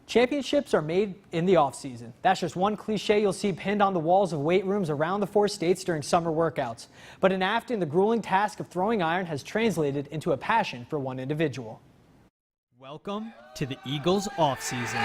Championships are made in the off-season. That's just one cliche you'll see pinned on the walls of weight rooms around the 4 states during summer workouts. But in Afton, the grueling task of throwing iron has translated into a passion for one individual. Welcome to the Eagles off-season.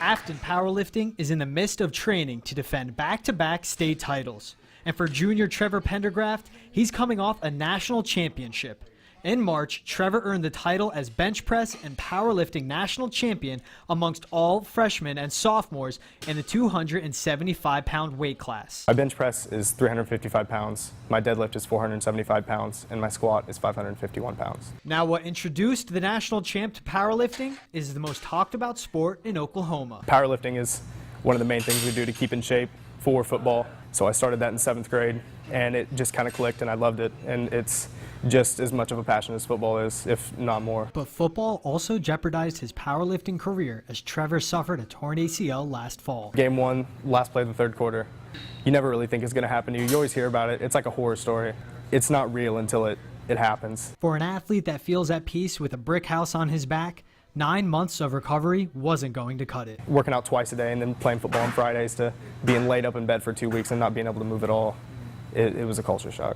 Afton Powerlifting is in the midst of training to defend back-to-back state titles. And for junior Trever Pendergraft, he's coming off a national championship. In March, Trever earned the title as bench press and powerlifting national champion amongst all freshmen and sophomores in the 275-pound weight class. My bench press is 355 pounds, my deadlift is 475 pounds, and my squat is 551 pounds. Now, what introduced the national champ to powerlifting is the most talked about sport in Oklahoma. Powerlifting is one of the main things we do to keep in shape for football. So I started that in 7th grade, and it just kind of clicked, and I loved it. And it's just as much of a passion as football is, if not more. But football also jeopardized his powerlifting career as Trever suffered a torn ACL last fall. Game 1, last play of the 3rd quarter. You never really think it's going to happen to you. You always hear about it. It's like a horror story. It's not real until it happens. For an athlete that feels at peace with a brick house on his back, 9 months of recovery wasn't going to cut it. Working out twice a day and then playing football on Fridays to being laid up in bed for 2 weeks and not being able to move at all, it was a culture shock.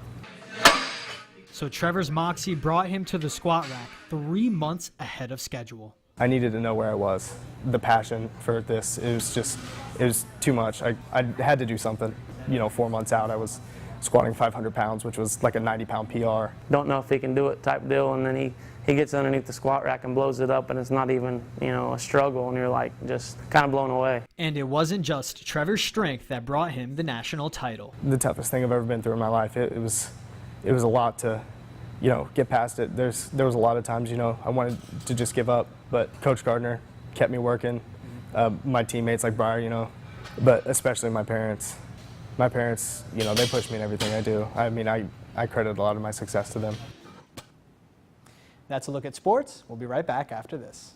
So Trever's moxie brought him to the squat rack 3 months ahead of schedule. I needed to know where I was. The passion for this, it was too much. I had to do something. 4 months out, I was squatting 500 pounds, which was like a 90-pound PR. Don't know if he can do it type deal, and then he gets underneath the squat rack and blows it up, and it's not even, a struggle, and you're like just kind of blown away. And it wasn't just Trever's strength that brought him the national title. The toughest thing I've ever been through in my life. It was a lot to, get past it. There was a lot of times, I wanted to just give up, but Coach Gardner kept me working. My teammates like Briar, but especially my parents. My parents, they push me in everything I do. I mean, I credit a lot of my success to them. That's a look at sports. We'll be right back after this.